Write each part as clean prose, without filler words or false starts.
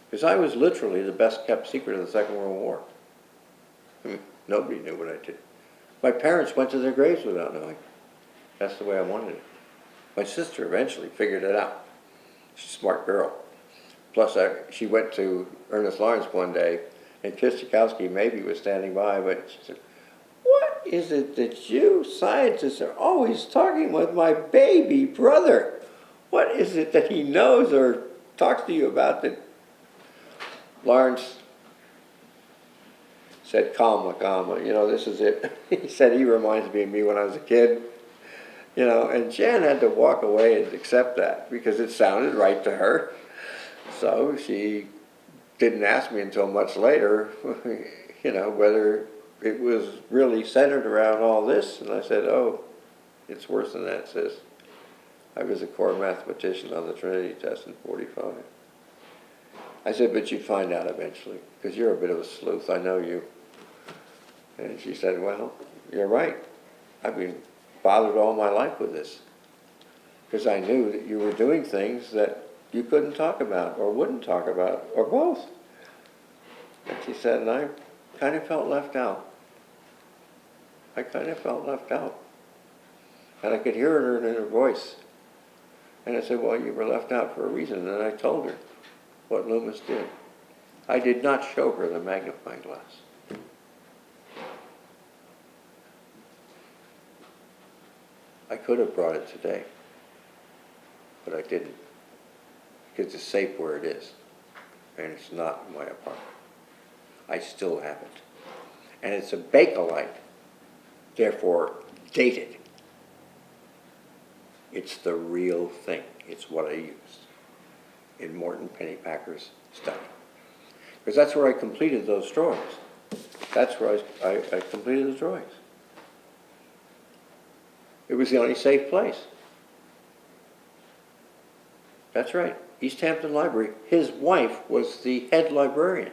Because I was literally the best kept secret of the Second World War. I mean, nobody knew what I did. My parents went to their graves without knowing. That's the way I wanted it. My sister eventually figured it out. She's a smart girl. Plus, she went to Ernest Lawrence one day, and Kostakowski maybe was standing by, but she said, "What is it that you scientists are always talking with my baby brother? What is it that he knows or talks to you about that?" Lawrence said, "Calma, calma, you know, this is it." He said, "He reminds me of me when I was a kid." You know, and Jan had to walk away and accept that because it sounded right to her. So she didn't ask me until much later, you know, whether it was really centered around all this. And I said, "Oh, it's worse than that, sis. I was a core mathematician on the Trinity test in '45. I said, "But you'd find out eventually, because you're a bit of a sleuth, I know you." And she said, "Well, you're right. I've been bothered all my life with this, because I knew that you were doing things that you couldn't talk about, or wouldn't talk about, or both." And she said, and I kind of felt left out. I kind of felt left out. And I could hear it in her voice. And I said, "Well, you were left out for a reason." And I told her what Loomis did. I did not show her the magnifying glass. I could have brought it today, but I didn't, because it's safe where it is, and it's not in my apartment. I still have it. And it's a Bakelite, therefore dated. It's the real thing. It's what I used in Morton Pennypacker's study. Because that's where I completed those drawings. That's where I completed the drawings. It was the only safe place. That's right, East Hampton Library. His wife was the head librarian.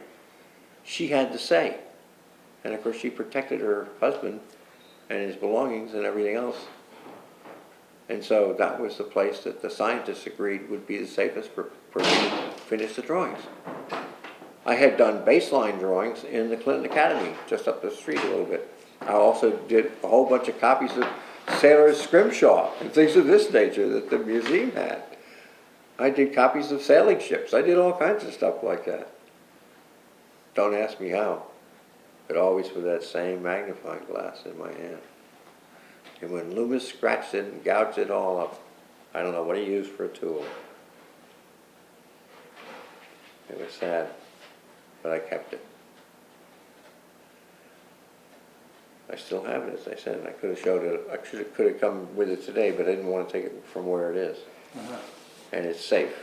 She had the say. And of course she protected her husband and his belongings and everything else. And so that was the place that the scientists agreed would be the safest for me to finish the drawings. I had done baseline drawings in the Clinton Academy, just up the street a little bit. I also did a whole bunch of copies of Sailor's Scrimshaw and things of this nature that the museum had. I did copies of sailing ships. I did all kinds of stuff like that. Don't ask me how, but always with that same magnifying glass in my hand. And when Loomis scratched it and gouged it all up, I don't know what he used for a tool. It was sad, but I kept it. I still have it, as I said, and I could have showed it. I could have come with it today, but I didn't want to take it from where it is. And it's safe.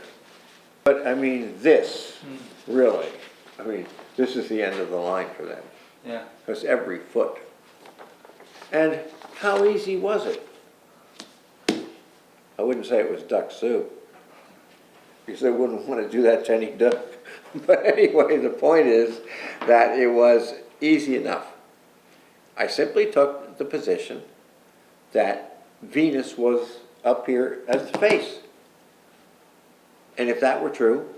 But I mean, this, really, I mean, this is the end of the line for them. Yeah. Because every foot. And how easy was it? I wouldn't say it was duck soup, because they wouldn't want to do that to any duck. But anyway, the point is that it was easy enough. I simply took the position that Venus was up here as the face. And if that were true,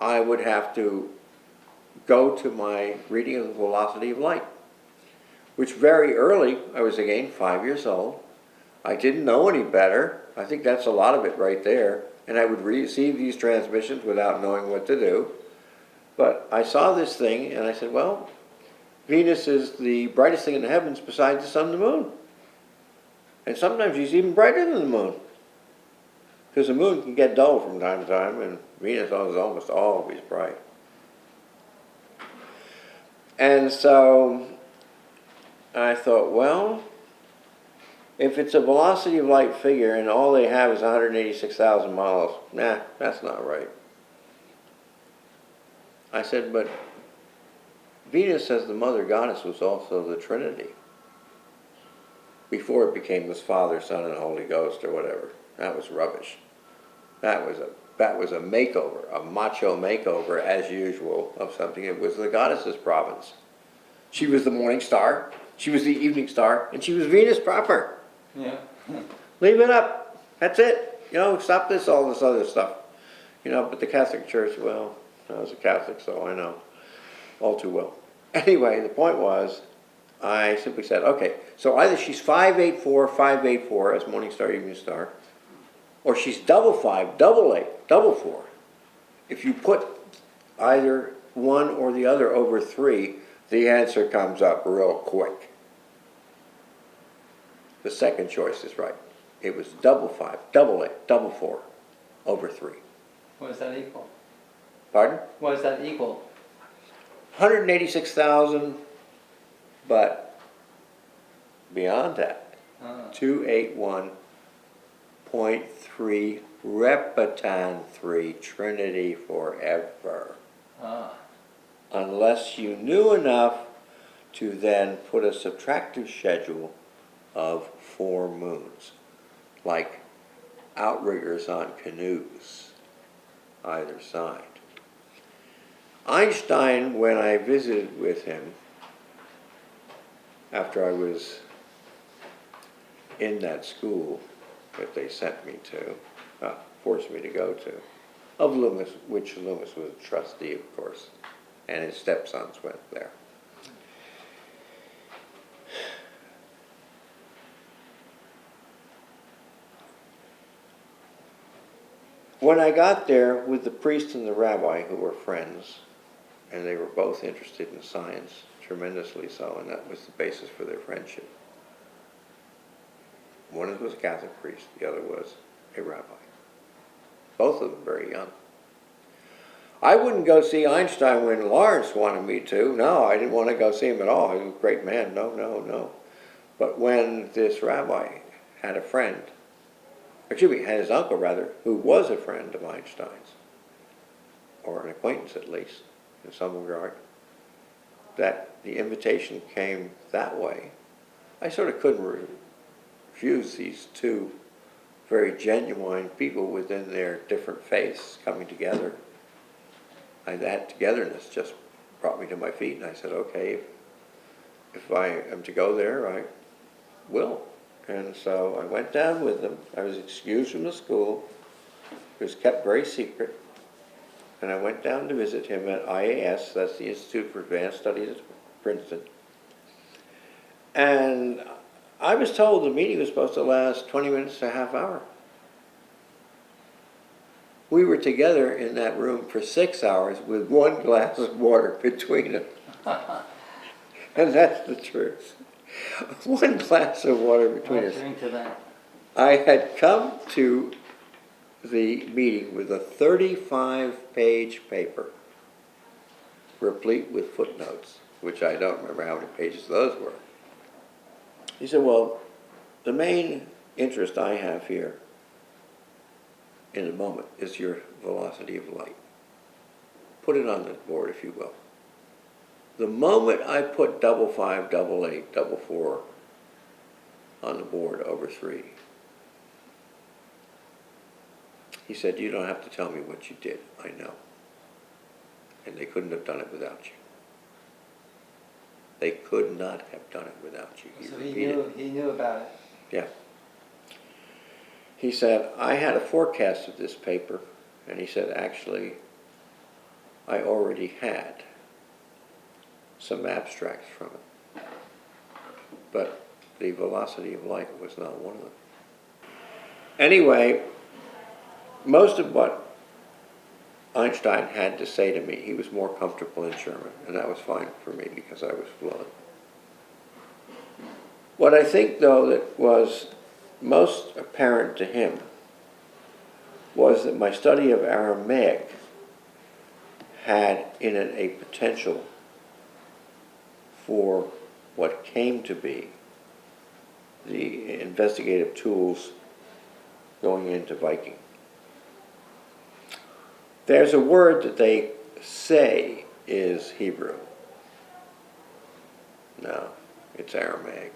I would have to go to my reading of the velocity of light, which very early, I was again 5 years old. I didn't know any better. I think that's a lot of it right there. And I would receive these transmissions without knowing what to do. But I saw this thing and I said, well, Venus is the brightest thing in the heavens besides the sun and the moon. And sometimes she's even brighter than the moon. Because the moon can get dull from time to time, and Venus is almost always bright. And so I thought, well, if it's a velocity of light figure and all they have is 186,000 miles, nah, that's not right. I said, but Venus as the mother goddess was also the Trinity. Before it became this Father, Son, and Holy Ghost or whatever. That was rubbish. That was a makeover, a macho makeover as usual of something. It was the goddess's province. She was the morning star, she was the evening star, and she was Venus proper. Yeah. Leave it up. That's it. You know, stop all this other stuff. You know, but the Catholic Church, well, I was a Catholic, so I know all too well. Anyway, the point was, I simply said, okay, so either she's 584, 584 as Morning Star, Evening Star, or she's double 5, double 8, double 4. If you put either one or the other over 3, the answer comes up real quick. The second choice is right. It was double 5, double 8, double 4 over 3. What does that equal? Pardon? What does that equal? 186,000, but beyond that, 281.3 Repetan 3 Trinity forever. Unless you knew enough to then put a subtractive schedule of 4 moons, like outriggers on canoes, either side. Einstein, when I visited with him, after I was in that school that they sent me to, forced me to go to, of Loomis, which Loomis was a trustee, of course, and his stepsons went there. When I got there with the priest and the rabbi, who were friends, and they were both interested in science, tremendously so, and that was the basis for their friendship. One was a Catholic priest, the other was a rabbi. Both of them very young. I wouldn't go see Einstein when Lawrence wanted me to. No, I didn't want to go see him at all. He was a great man. No, no, no. But when this rabbi had a friend, excuse me, had his uncle rather, who was a friend of Einstein's, or an acquaintance at least, in some regard, that the invitation came that way, I sort of couldn't refuse these two very genuine people within their different faiths coming together. That togetherness just brought me to my feet, and I said, okay, if I am to go there, I will. And so I went down with them. I was excused from the school. It was kept very secret. And I went down to visit him at IAS, that's the Institute for Advanced Studies at Princeton. And I was told the meeting was supposed to last 20 minutes to a half hour. We were together in that room for 6 hours with 1 glass of water between us. And that's the truth. 1 glass of water between us. Drink to that. I had come to the meeting with a 35-page paper, replete with footnotes, which I don't remember how many pages those were. He said, well, the main interest I have here in the moment is your velocity of light. Put it on the board, if you will. The moment I put double 5, double 8, double 4 on the board over 3, he said, you don't have to tell me what you did. I know. And they couldn't have done it without you. They could not have done it without you. So he knew about it. Yeah. He said, I had a forecast of this paper, and he said, actually, I already had some abstracts from it. But the velocity of light was not one of them. Anyway, most of what Einstein had to say to me, he was more comfortable in German, and that was fine for me because I was fluent. What I think, though, that was most apparent to him was that my study of Aramaic had in it a potential for what came to be the investigative tools going into Viking. There's a word that they say is Hebrew. No, it's Aramaic.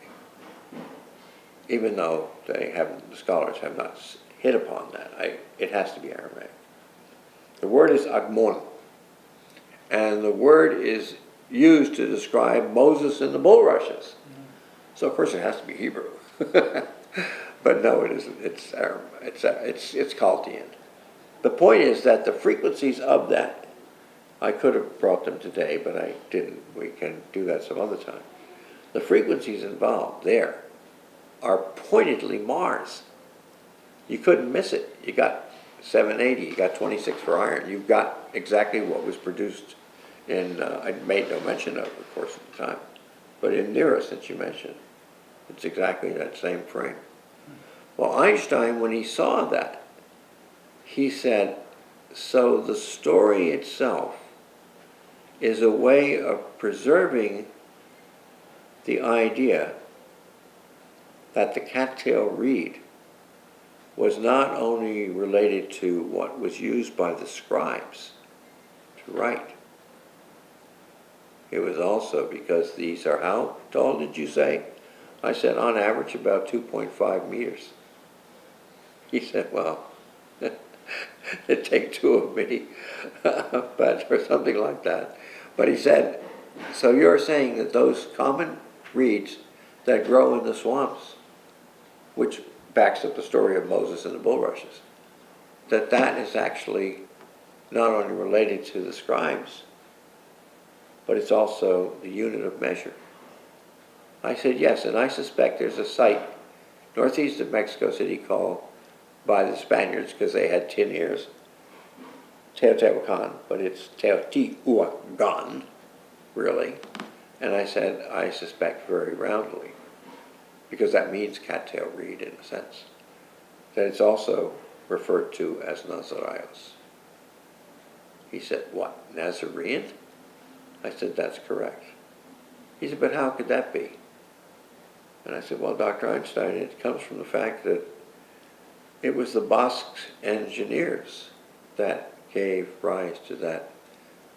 Even though the scholars have not hit upon that, it has to be Aramaic. The word is agmon, and the word is used to describe Moses and the bulrushes. So of course it has to be Hebrew. But no, it isn't. It's Aramaic. It's Chaldean. The point is that the frequencies of that I could have brought them today, but I didn't. We can do that some other time. The frequencies involved there are pointedly Mars. You couldn't miss it. You got 780, you got 26 for iron. You've got exactly what was produced in, I made no mention of course, at the time, but in Nearest that you mentioned, it's exactly that same frame. Well, Einstein, when he saw that, he said, so the story itself is a way of preserving the idea that the cattail reed was not only related to what was used by the scribes to write. It was also because these are, how tall did you say? I said on average about 2.5 meters. He said, well, it'd take two of me, but or something like that. But he said, so you're saying that those common reeds that grow in the swamps, which backs up the story of Moses and the bulrushes, that is actually not only related to the scribes, but it's also the unit of measure. I said, yes, and I suspect there's a site northeast of Mexico City called, by the Spaniards, because they had tin ears, Teotihuacan, but it's Teotihuacan, really. And I said, I suspect very roundly, because that means cattail reed in a sense, that it's also referred to as Nazareos. He said, what, Nazarene? I said, that's correct. He said, but how could that be? And I said, well, Dr. Einstein, it comes from the fact that it was the Basque engineers that gave rise to that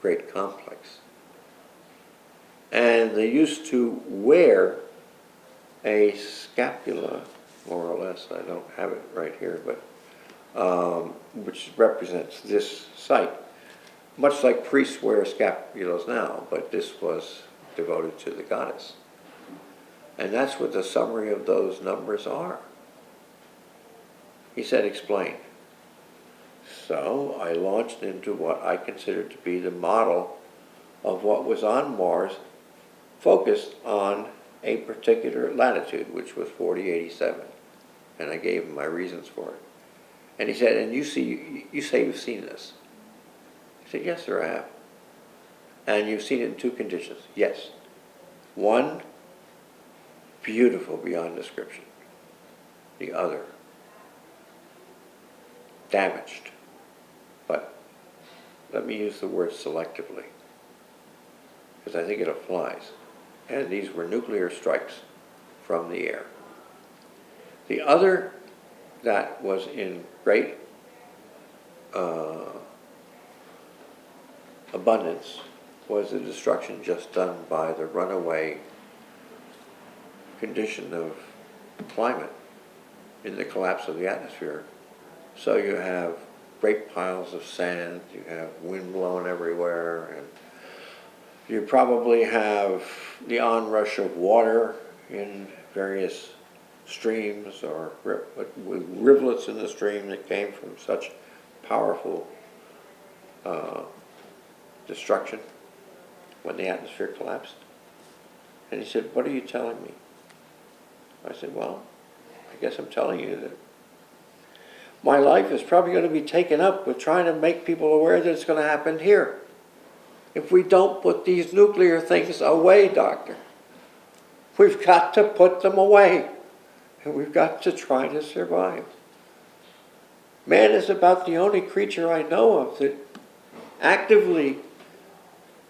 great complex. And they used to wear a scapula, more or less, I don't have it right here, but which represents this site. Much like priests wear scapulas now, but this was devoted to the goddess. And that's what the summary of those numbers are. He said, explain. So I launched into what I considered to be the model of what was on Mars, focused on a particular latitude, which was 4087. And I gave him my reasons for it. And he said, and you say you've seen this. I said, yes, sir, I have. And you've seen it in two conditions. Yes. One, beautiful beyond description. The other, damaged. But let me use the word selectively, because I think it applies. And these were nuclear strikes from the air. The other that was in great abundance was the destruction just done by the runaway condition of climate in the collapse of the atmosphere. So you have great piles of sand, you have wind blowing everywhere, and you probably have the onrush of water in various streams or with rivulets in the stream that came from such powerful destruction when the atmosphere collapsed. And he said, what are you telling me? I said, well, I guess I'm telling you that my life is probably going to be taken up with trying to make people aware that it's going to happen here. If we don't put these nuclear things away, doctor, we've got to put them away. And we've got to try to survive. Man is about the only creature I know of that actively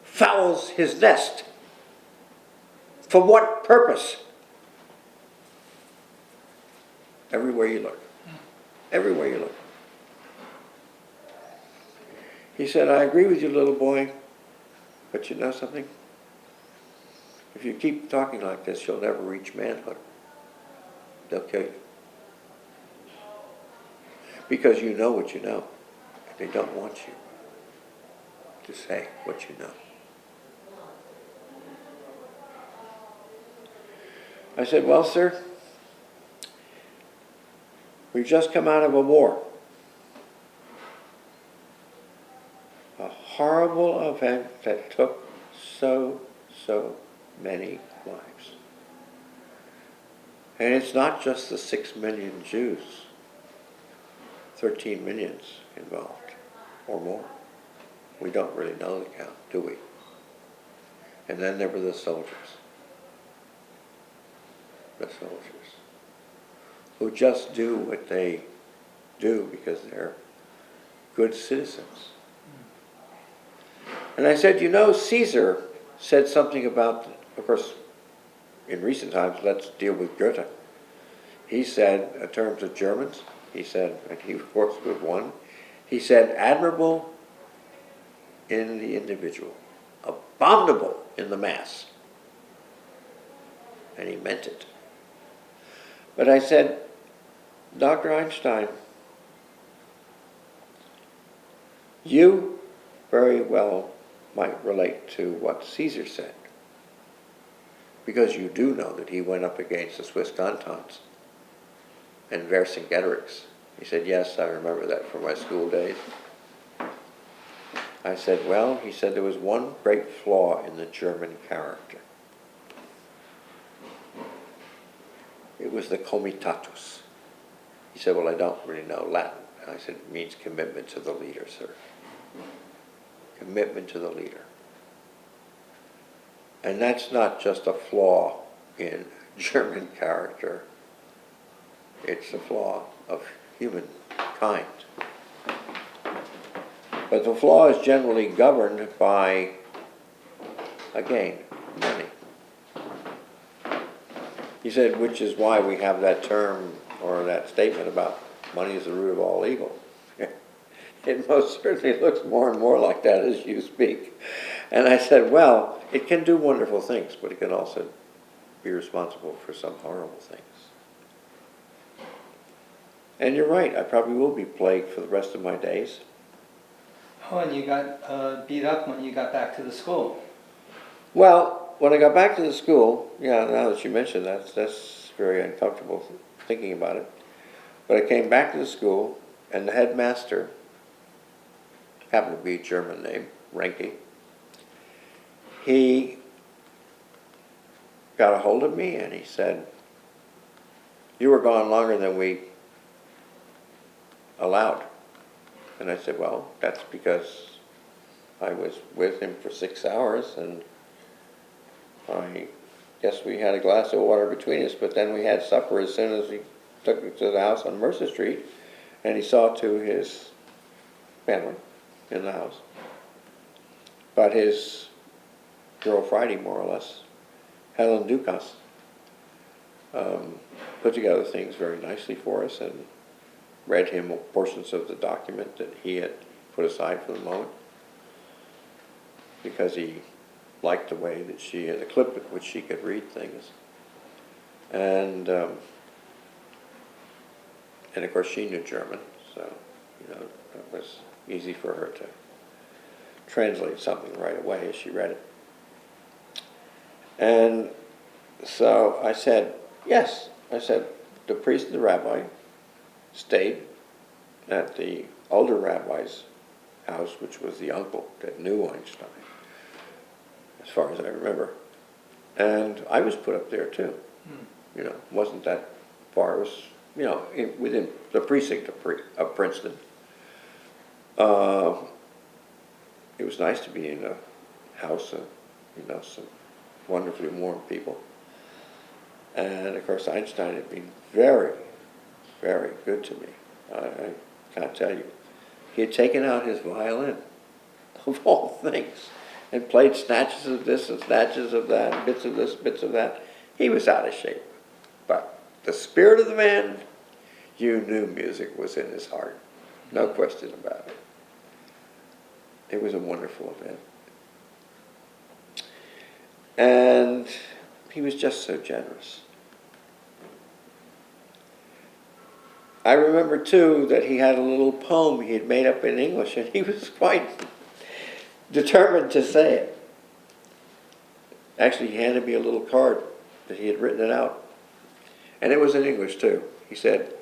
fouls his nest. For what purpose? Everywhere you look. Everywhere you look. He said, I agree with you, little boy, but you know something? If you keep talking like this, you'll never reach manhood. They'll kill you. Because you know what you know. And they don't want you to say what you know. I said, well, sir, we've just come out of a war. A horrible event that took so many lives. And it's not just the 6 million Jews, 13 millions involved, or more. We don't really know the count, do we? And then there were the soldiers. The soldiers. Who just do what they do because they're good citizens. And I said, you know, Caesar said something about, of course, in recent times, let's deal with Goethe. He said, in terms of Germans, he said, and he of course was one, he said, admirable in the individual, abominable in the mass. And he meant it. But I said, Dr. Einstein, you very well might relate to what Caesar said, because you do know that he went up against the Swiss cantons and Vercingetorix. He said, yes, I remember that from my school days. I said, well, he said there was one great flaw in the German character. It was the comitatus. He said, well, I don't really know Latin. I said, it means commitment to the leader, sir. Commitment to the leader. And that's not just a flaw in German character. It's a flaw of humankind. But the flaw is generally governed by, again, money. He said, which is why we have that term or that statement about money is the root of all evil. It most certainly looks more and more like that as you speak. And I said, well, it can do wonderful things, but it can also be responsible for some horrible things. And you're right, I probably will be plagued for the rest of my days. Oh, and you got beat up when you got back to the school. Well, when I got back to the school, yeah, now that you mention that, that's very uncomfortable thinking about it. But I came back to the school, and the headmaster, happened to be a German name, Renke, he got a hold of me and he said, you were gone longer than we allowed. And I said, well, that's because I was with him for 6 hours, and I guess we had a glass of water between us, but then we had supper as soon as he took me to the house on Mercer Street, and he saw to his family in the house. But his girl Friday, more or less, Helen Dukas, put together things very nicely for us and read him portions of the document that he had put aside for the moment, because he liked the way that she had a clip at which she could read things. And of course she knew German, so you know it was easy for her to translate something right away as she read it. And so I said, yes. I said, the priest and the rabbi stayed at the older rabbi's house, which was the uncle that knew Einstein, as far as I remember. And I was put up there too. You know, wasn't that far. It was, you know, within the precinct of Princeton. It was nice to be in a house of, you know, some wonderfully warm people. And of course Einstein had been very, very good to me. I can't tell you. He had taken out his violin, of all things, and played snatches of this and snatches of that, bits of this, bits of that. He was out of shape. But the spirit of the man, you knew music was in his heart. No question about it. It was a wonderful event. And he was just so generous. I remember, too, that he had a little poem he had made up in English, and he was quite determined to say it. Actually, he handed me a little card that he had written it out. And it was in English, too. He said,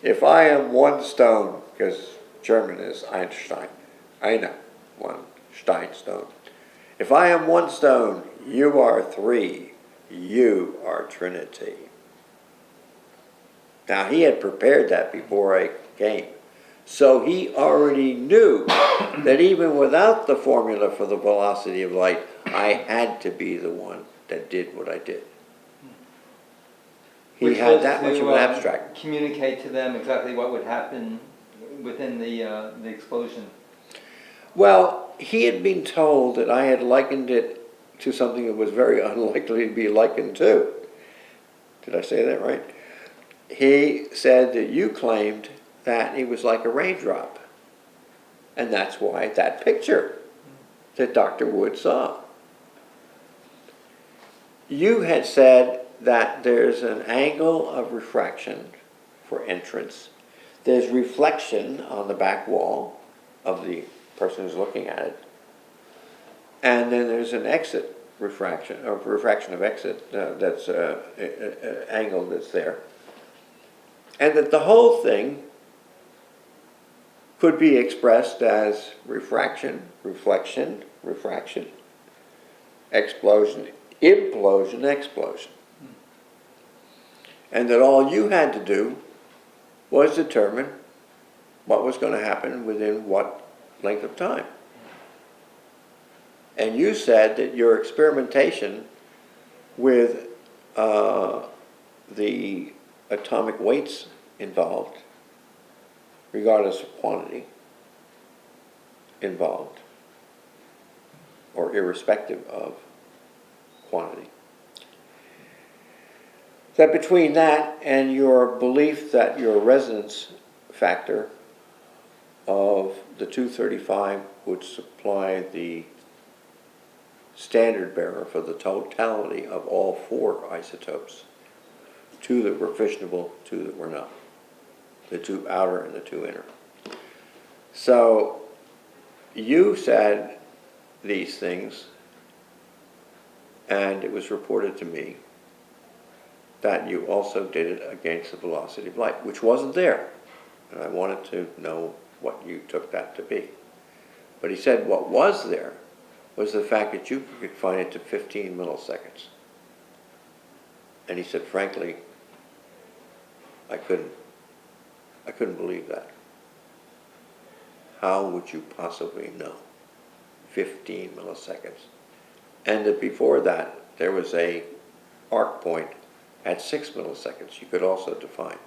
if I am one stone, because German is Einstein, eine, one stone. If I am one stone, you are three, you are Trinity. Now he had prepared that before I came. So he already knew that even without the formula for the velocity of light, I had to be the one that did what I did. He Which had was that much of to, an abstract. communicate to them exactly what would happen within the explosion. Well, he had been told that I had likened it to something that was very unlikely to be likened to. Did I say that right? He said that you claimed that it was like a raindrop. And that's why that picture that Dr. Wood saw. You had said that there's an angle of refraction for entrance. There's reflection on the back wall of the person who's looking at it. And then there's an exit refraction, or refraction of exit that's angle that's there. And that the whole thing could be expressed as refraction, reflection, refraction, explosion, implosion, explosion. And that all you had to do was determine what was going to happen within what length of time. And you said that your experimentation with the atomic weights involved, regardless of quantity involved, or irrespective of quantity, that between that and your belief that your resonance factor of the 235 would supply the standard bearer for the totality of all four isotopes, two that were fissionable, two that were not, the two outer and the two inner. So you said these things, and it was reported to me that you also did it against the velocity of light, which wasn't there. And I wanted to know what you took that to be. But he said what was there was the fact that you could find it to 15 milliseconds. And he said, frankly, I couldn't believe that. How would you possibly know 15 milliseconds? And that before that, there was a arc point at 6 milliseconds you could also define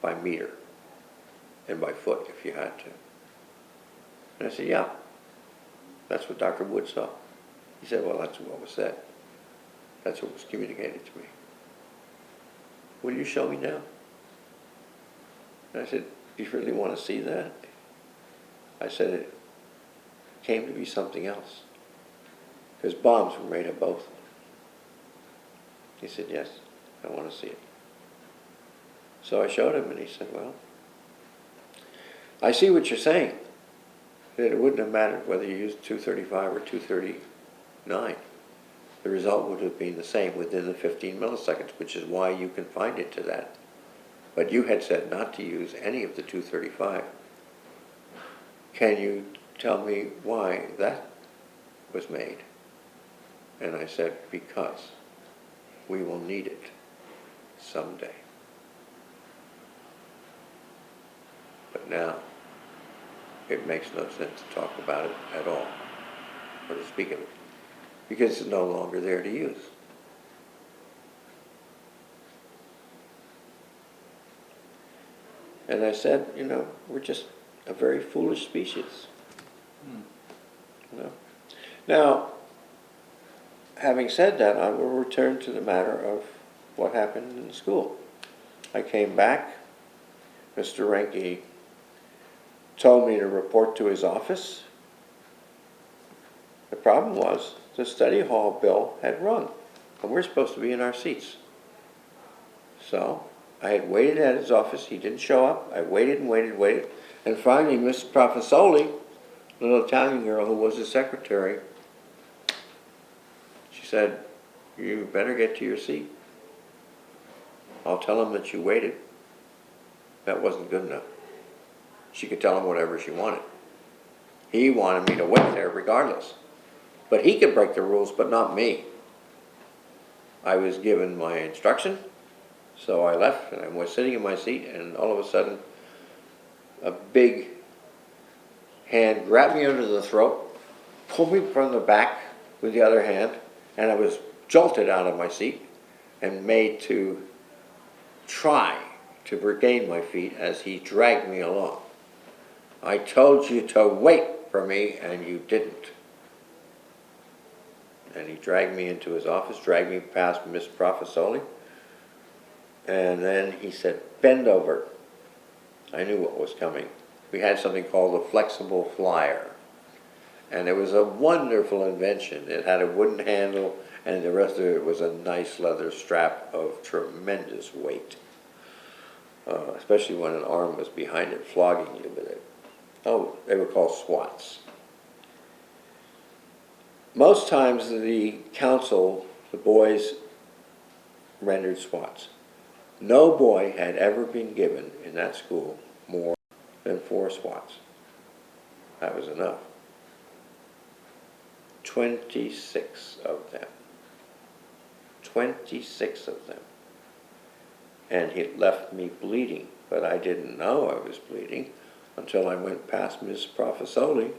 by meter and by foot if you had to. And I said, yeah, that's what Dr. Wood saw. He said, well, that's what was said. That's what was communicated to me. Will you show me now? And I said, do you really want to see that? I said, it came to be something else. Because bombs were made of both. He said, yes, I want to see it. So I showed him, and he said, well, I see what you're saying. That it wouldn't have mattered whether you used 235 or 239. The result would have been the same within the 15 milliseconds, which is why you confined it to that. But you had said not to use any of the 235. Can you tell me why that was made? And I said, because we will need it someday. But now, it makes no sense to talk about it at all, or to speak of it, because it's no longer there to use. And I said, you know, we're just a very foolish species. You know? Now, having said that, I will return to the matter of what happened in the school. I came back. Mr. Renke told me to report to his office. The problem was the study hall bell had rung, and we're supposed to be in our seats. So I had waited at his office. He didn't show up. I waited and waited and waited. And finally, Miss Professoli, the little Italian girl who was his secretary, she said, you better get to your seat. I'll tell him that you waited. That wasn't good enough. She could tell him whatever she wanted. He wanted me to wait there regardless. But he could break the rules, but not me. I was given my instruction, so I left, and I was sitting in my seat, and all of a sudden, a big hand grabbed me under the throat, pulled me from the back with the other hand, and I was jolted out of my seat and made to try to regain my feet as he dragged me along. I told you to wait for me, and you didn't. And he dragged me into his office, dragged me past Miss Professoli, and then he said, bend over. I knew what was coming. We had something called a flexible flyer, and it was a wonderful invention. It had a wooden handle, and the rest of it was a nice leather strap of tremendous weight, especially when an arm was behind it, flogging you with it. Oh, they were called swats. Most times the council, the boys, rendered swats. No boy had ever been given in that school more than 4 swats. That was enough. 26 of them. 26 of them. And he left me bleeding, but I didn't know I was bleeding until I went past Miss Professoli,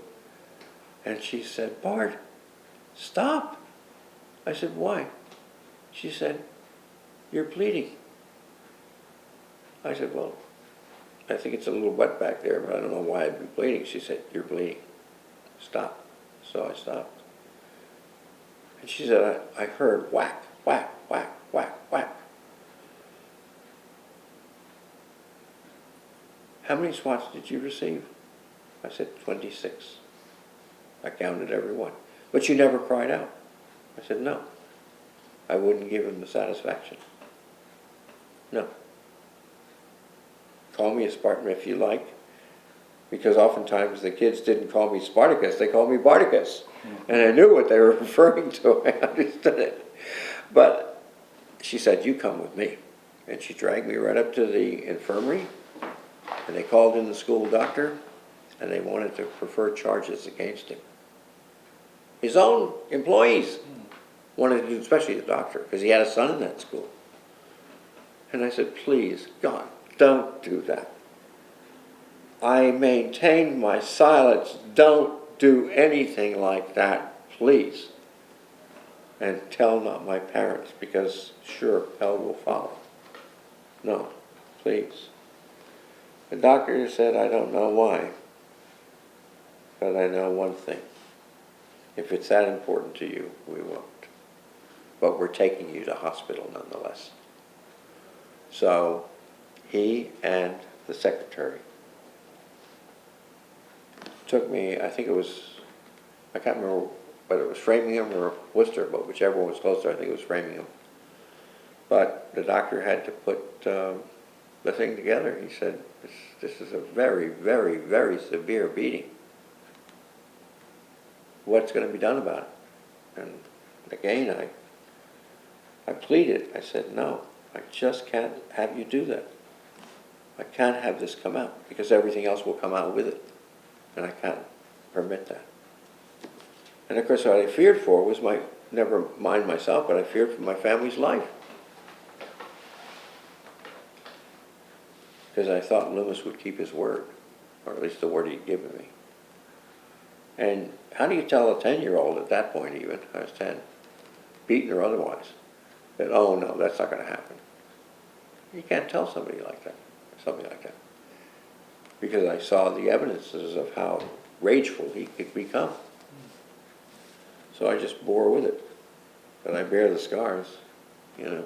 and she said, Bart, stop. I said, why? She said, you're bleeding. I said, well, I think it's a little wet back there, but I don't know why I'd be bleeding. She said, you're bleeding. Stop. So I stopped. And she said, I heard whack, whack, whack, whack, whack. How many swats did you receive? I said, 26. I counted every one. But you never cried out. I said, no. I wouldn't give him the satisfaction. No. Call me a Spartan if you like, because oftentimes the kids didn't call me Spartacus, they called me Barticus. And I knew what they were referring to, I understood it. But she said, you come with me. And she dragged me right up to the infirmary, and they called in the school doctor, and they wanted to prefer charges against him. His own employees wanted to do, especially the doctor, because he had a son in that school. And I said, please, God, don't do that. I maintain my silence. Don't do anything like that, please. And tell not my parents, because sure, hell will follow. No, please. The doctor said, I don't know why, but I know one thing. If it's that important to you, we won't. But we're taking you to hospital nonetheless. So he and the secretary took me, I think it was, I can't remember whether it was Framingham or Worcester, but whichever one was closer, I think it was Framingham. But the doctor had to put the thing together. He said, this is a very, very, very severe beating. What's going to be done about it? And again, I pleaded. I said, no, I just can't have you do that. I can't have this come out, because everything else will come out with it. And I can't permit that. And of course, what I feared for was never mind myself, but I feared for my family's life. Because I thought Loomis would keep his word, or at least the word he'd given me. And how do you tell a 10-year-old at that point even, I was 10, beaten or otherwise, that, oh no, that's not going to happen. You can't tell somebody like that, something like that. Because I saw the evidences of how rageful he could become. So I just bore with it. But I bear the scars, you know.